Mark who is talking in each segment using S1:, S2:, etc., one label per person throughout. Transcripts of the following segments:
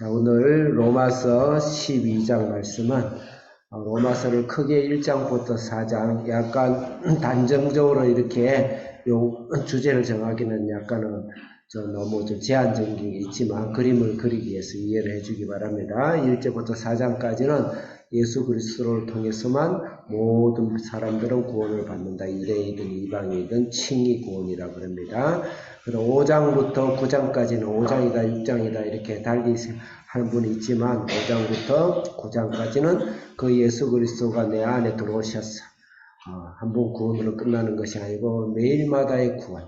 S1: 자, 오늘 로마서 12장 말씀은 로마서를 크게 1장부터 4장 약간 단정적으로 이렇게 요 주제를 정하기는 약간은 너무 좀 제한적인 게 있지만 그림을 그리기 위해서 이해를 해주기 바랍니다. 1절부터 4장까지는 예수 그리스도를 통해서만 모든 사람들은 구원을 받는다. 이레이든 이방이든 칭의 구원이라고 합니다. 그리고 5장부터 9장까지는 5장이다 6장이다 이렇게 달리 하는 분이 있지만 5장부터 9장까지는 그 예수 그리스도가 내 안에 들어오셔서 한 번 구원으로 끝나는 것이 아니고 매일마다의 구원,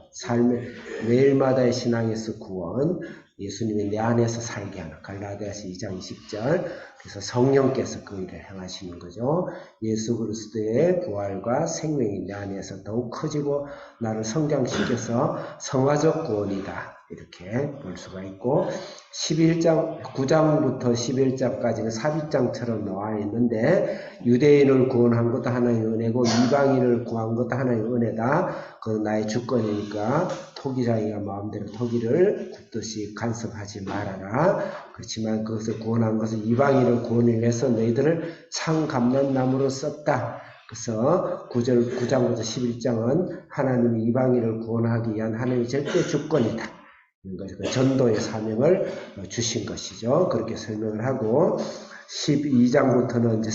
S1: 매일마다의 신앙에서 구원, 예수님이 내 안에서 살게 하는 갈라디아서 2장 20절. 그래서 성령께서 그 일을 행하시는 거죠. 예수 그리스도의 부활과 생명이 내 안에서 더욱 커지고 나를 성장시켜서 성화적 구원이다. 이렇게 볼 수가 있고 11장 9장부터 11장까지는 삽입장처럼 나와 있는데 유대인을 구원한 것도 하나의 은혜고 이방인을 구한 것도 하나의 은혜다. 그건 나의 주권이니까 토기자기가 마음대로 토기를 굽듯이 간섭하지 말아라. 그렇지만 그것을 구원한 것은 이방인을 구원하기 위해서 너희들을 상감난나무로 썼다. 그래서 9장부터 11장은 하나님이 이방인을 구원하기 위한 하나님의 절대 주권이다. 그 전도의 사명을 주신 것이죠. 그렇게 설명을 하고 12장부터는 이제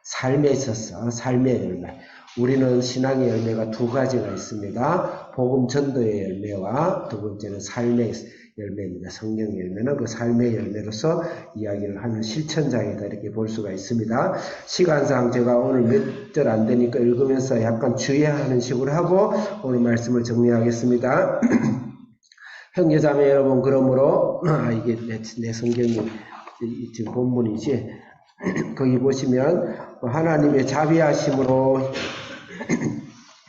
S1: 삶에 있어서 삶의 열매. 우리는 신앙의 열매가 두 가지가 있습니다. 복음 전도의 열매와 두 번째는 삶의 열매입니다. 성령의 열매는 그 삶의 열매로서 이야기를 하는 실천장이다 이렇게 볼 수가 있습니다. 시간상 제가 오늘 몇 절 안 되니까 읽으면서 약간 주의하는 식으로 하고 오늘 말씀을 정리하겠습니다. 형제자매 여러분, 그러므로 이게 내 성경이 지금 본문이지. 거기 보시면 하나님의 자비하심으로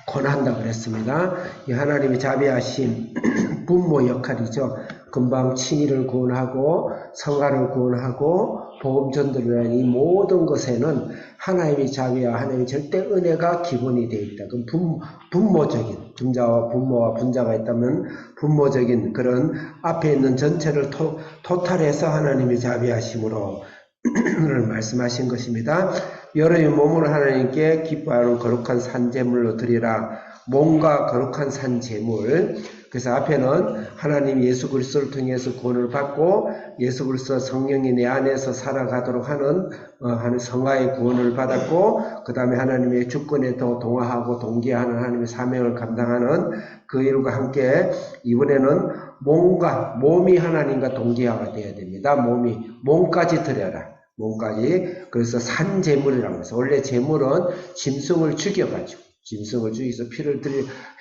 S1: 권한다 그랬습니다. 이 하나님의 자비하심 분모 역할이죠. 금방 칭의를 구원하고 성화를 구원하고 복음 전도를 하는 이 모든 것에는 하나님의 자비와 하나님의 절대 은혜가 기본이 되어 있다. 그럼 분모적인 분자와 분모와 분자가 있다면 분모적인 그런 앞에 있는 전체를 토탈해서 하나님의 자비하심으로 말씀하신 것입니다. 여러분의 몸을 하나님께 기뻐하는 거룩한 산제물로 드리라. 몸과 거룩한 산제물. 그래서 앞에는 하나님 예수 그리스도를 통해서 구원을 받고 예수 그리스도 성령이 내 안에서 살아가도록 하는 성화의 구원을 받았고 그 다음에 하나님의 주권에 더 동화하고 동기하는 하나님의 사명을 감당하는 그 일과 함께 이번에는 몸이 하나님과 동기화가 되어야 됩니다. 몸까지 드려라. 몸까지. 그래서 산제물이라고 해서 원래 제물은 짐승을 죽여서 피를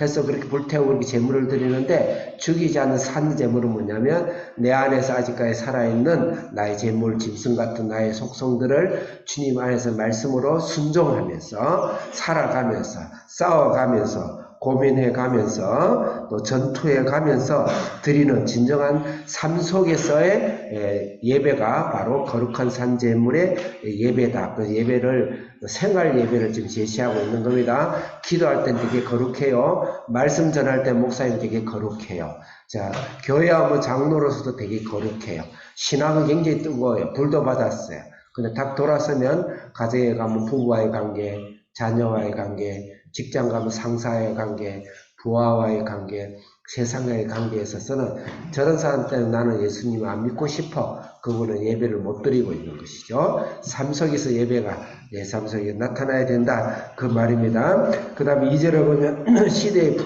S1: 해서 그렇게 불태우고 이렇게 제물을 드리는데 죽이지 않는 산제물은 뭐냐면 내 안에서 아직까지 살아있는 나의 제물, 짐승 같은 나의 속성들을 주님 안에서 말씀으로 순종하면서 살아가면서 싸워가면서 고민해가면서 또 전투해가면서 드리는 진정한 삶 속에서의 예배가 바로 거룩한 산제물의 예배다. 그 예배를 생활 예배를 지금 제시하고 있는 겁니다. 기도할 땐 되게 거룩해요. 말씀 전할 때 목사님 되게 거룩해요. 자, 교회 하면 장로로서도 되게 거룩해요. 신앙은 굉장히 뜨거워요. 불도 받았어요. 근데 딱 돌아서면 가정에 가면 부부와의 관계, 자녀와의 관계, 직장 가면 상사와의 관계, 부하와의 관계, 세상과의 관계에 있어서는 저런 사람한테는 나는 예수님을 안 믿고 싶어. 그분은 예배를 못 드리고 있는 것이죠. 삶 속에서 예배가 내 삶 속에 나타나야 된다. 그 말입니다. 그 다음에 2절에 보면 시대의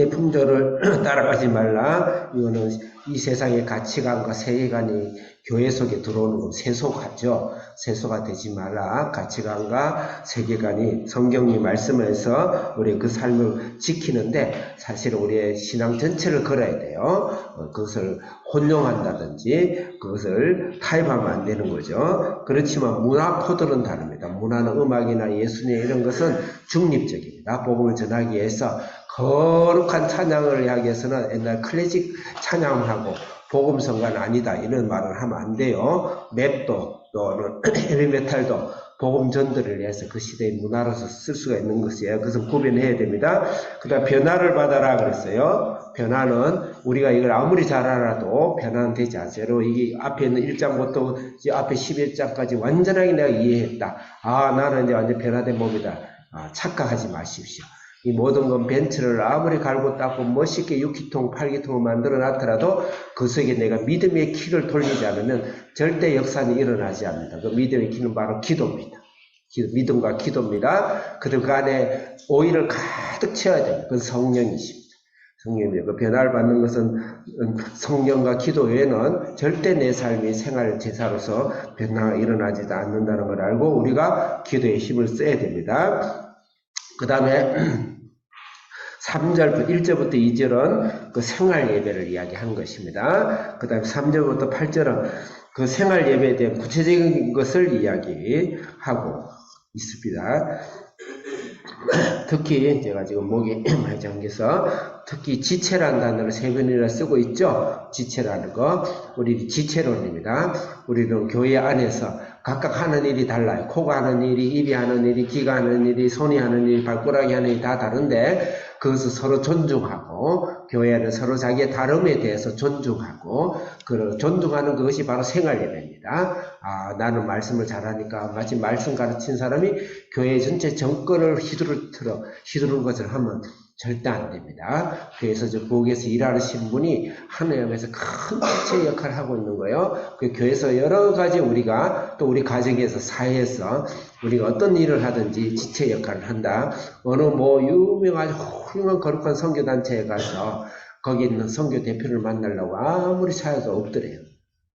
S1: 풍조를 따라가지 말라. 이거는 이 세상의 가치관과 세계관이 교회 속에 들어오는 건 세속하죠. 세속화 되지 말라. 가치관과 세계관이 성경이 말씀에서 우리 그 삶을 지키는데 사실 우리의 신앙 전체를 걸어야 돼요. 그것을 혼용한다든지 그것을 타협하면 안 되는 거죠. 그렇지만 문화 코드는 다릅니다. 문화는 음악이나 예술이나 이런 것은 중립적입니다. 복음을 전하기 위해서 거룩한 찬양을 하기 위해서는 옛날 클래식 찬양하고 복음성가는 아니다 이런 말을 하면 안 돼요. 랩도 또는 헤비메탈도 복음 전도를 위해서 그 시대의 문화로서 쓸 수가 있는 것이에요. 그것은 구별해야 됩니다. 그 다음 변화를 받아라 그랬어요. 변화는 우리가 이걸 아무리 잘 알아도 변화는 되지 않아요. 이게 앞에 있는 1장부터 앞에 11장까지 완전하게 내가 이해했다. 아, 나는 이제 완전 변화된 몸이다. 아, 착각하지 마십시오. 이 모든 건 벤츠를 아무리 갈고 닦고 멋있게 6기통, 8기통을 만들어 놨더라도 그 속에 내가 믿음의 키를 돌리지 않으면 절대 역사는 일어나지 않는다. 그 믿음의 키는 바로 기도입니다. 믿음과 기도입니다. 그 안에 오일을 가득 채워야 돼요. 그건 성령이십니다. 성령이에요. 그 변화를 받는 것은 성령과 기도 외에는 절대 내 삶이 생활 제사로서 변화가 일어나지도 않는다는 걸 알고 우리가 기도에 힘을 써야 됩니다. 그 다음에 3절, 1절부터 2절은 그 생활 예배를 이야기한 것입니다. 그 다음에 3절부터 8절은 그 생활 예배에 대한 구체적인 것을 이야기하고 있습니다. 특히 제가 지금 목이 많이 잠겨서 특히 지체라는 단어를 3번이나 쓰고 있죠. 지체라는 거. 우리 지체론입니다. 우리는 교회 안에서 각각 하는 일이 달라요. 코가 하는 일이, 입이 하는 일이, 귀가 하는 일이, 손이 하는 일이, 발가락이 하는 일이 다 다른데 그것을 서로 존중하고 교회 안에 서로 자기의 다름에 대해서 존중하고 그 존중하는 그것이 바로 생활 예배입니다. 아, 나는 말씀을 잘하니까 마치 말씀 가르친 사람이 교회 전체 정권을 휘두르는 것을 하면 절대 안 됩니다. 그래서 저 부엌에서 일하시는 분이 하나님께서 큰 지체 역할을 하고 있는 거예요. 그 교회에서 여러 가지 우리가 또 우리 가정에서 사회에서 우리가 어떤 일을 하든지 지체 역할을 한다. 어느 유명한 훌륭한 거룩한 선교단체에 가서 거기 있는 선교 대표를 만나려고 아무리 찾아도 없더래요.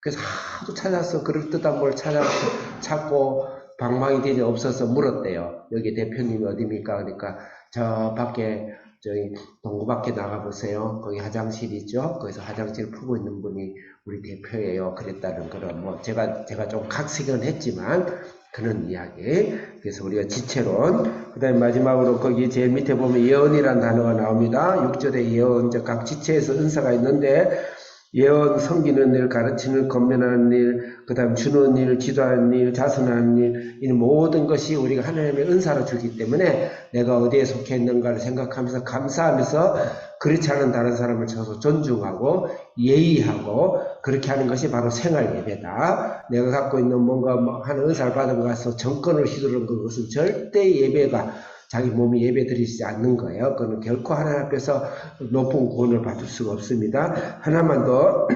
S1: 그래서 하도 찾아서 그럴듯한 걸 찾고 방망이 대지 없어서 물었대요. 여기 대표님이 어디입니까? 그러니까 저 밖에 저희 동구 밖에 나가보세요. 거기 화장실이 있죠. 거기서 화장실 푸고 있는 분이 우리 대표예요. 그랬다는 그런 제가 좀 각색은 했지만 그런 이야기. 그래서 우리가 지체론. 그 다음에 마지막으로 거기 제일 밑에 보면 예언이라는 단어가 나옵니다. 6절에 예언, 각 지체에서 은사가 있는데 예언, 섬기는 일, 가르치는, 권면하는 일, 그 다음 주는 일, 기도하는 일, 자선하는 일, 이 모든 것이 우리가 하나님의 은사로 주기 때문에 내가 어디에 속해 있는가를 생각하면서 감사하면서 그렇지 않은 다른 사람을 쳐서 존중하고 예의하고 그렇게 하는 것이 바로 생활 예배다. 내가 갖고 있는 뭔가 하는 은사를 받은 것 같아서 정권을 휘두르는 것은 절대 예배가 자기 몸이 예배 드리지 않는 거예요. 그거는 결코 하나님 앞에서 높은 구원을 받을 수가 없습니다. 하나만 더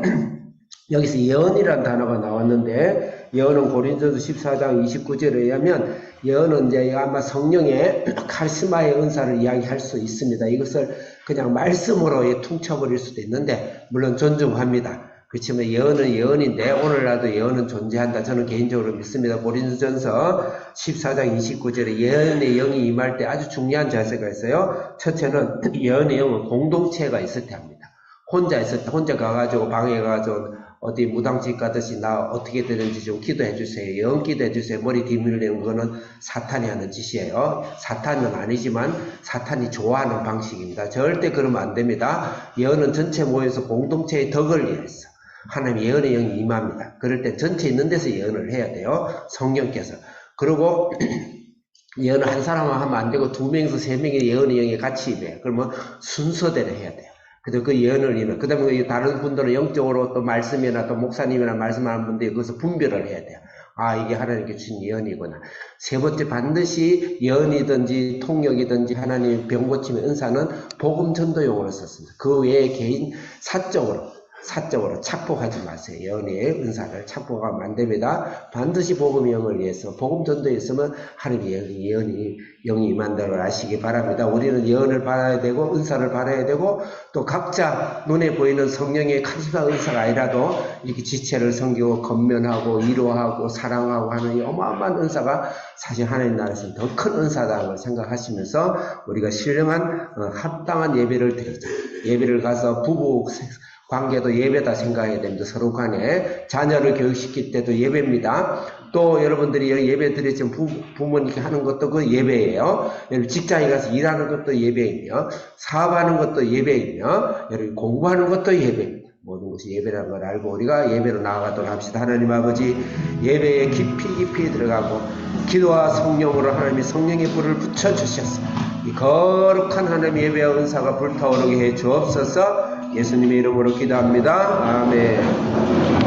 S1: 여기서 예언이라는 단어가 나왔는데 예언은 고린도서 14장 29절에 의하면 예언은 이제 아마 성령의 카리스마의 은사를 이야기할 수 있습니다. 이것을 그냥 말씀으로 퉁쳐버릴 수도 있는데 물론 존중합니다. 그렇지만 예언은 예언인데 오늘날도 예언은 존재한다. 저는 개인적으로 믿습니다. 고린도전서 14장 29절에 예언의 영이 임할 때 아주 중요한 자세가 있어요. 첫째는 예언의 영은 공동체가 있을 때 합니다. 혼자 있을 때 혼자 가가지고 방에 가가지고 어디 무당집 가듯이 나 어떻게 되는지 좀 기도해 주세요. 영 기도해 주세요. 머리 뒤밀리는 거는 사탄이 하는 짓이에요. 사탄은 아니지만 사탄이 좋아하는 방식입니다. 절대 그러면 안 됩니다. 예언은 전체 모여서 공동체의 덕을 위해서 하나님 예언의 영이 임합니다. 그럴 때 전체 있는 데서 예언을 해야 돼요. 성령께서. 그리고 예언을 한 사람만 하면 안 되고 2명에서 3명의 예언의 영이 같이 임해요. 그러면 순서대로 해야 돼요. 그래서 그 예언을 임해. 그 다음에 다른 분들은 영적으로 또 말씀이나 또 목사님이나 말씀하는 분들이 거기서 분별을 해야 돼요. 아, 이게 하나님께 주신 예언이구나. 세 번째, 반드시 예언이든지 통역이든지 하나님의 병고침의 은사는 복음 전도용으로 썼습니다. 그 외에 개인 사적으로 착복하지 마세요. 예언의 은사를 착복하면 안 됩니다. 반드시 복음의 영을 위해서 복음 전도에 있으면 하나님의 예언이 영이 임한다고 아시기 바랍니다. 우리는 예언을 받아야 되고 은사를 받아야 되고 또 각자 눈에 보이는 성령의 카리스마 은사가 아니라도 이렇게 지체를 섬기고 권면하고 위로하고 사랑하고 하는 이 어마어마한 은사가 사실 하나님 나라에서는 더 큰 은사다는 걸 생각하시면서 우리가 신령한 합당한 예배를 드리자. 예배를 가서 부부 관계도 예배다 생각해야 됩니다. 서로 간에 자녀를 교육시킬 때도 예배입니다. 또 여러분들이 예배 드리지만 부모님께 하는 것도 그 예배예요. 여러분 직장에 가서 일하는 것도 예배이며 사업하는 것도 예배이며 여러분 공부하는 것도 예배입니다. 모든 것이 예배라는 걸 알고 우리가 예배로 나아가도록 합시다. 하나님 아버지 예배에 깊이 들어가고 기도와 성령으로 하나님이 성령의 불을 붙여주셨습니다. 이 거룩한 하나님의 예배와 은사가 불타오르게 해 주옵소서. 예수님의 이름으로 기도합니다. 아멘.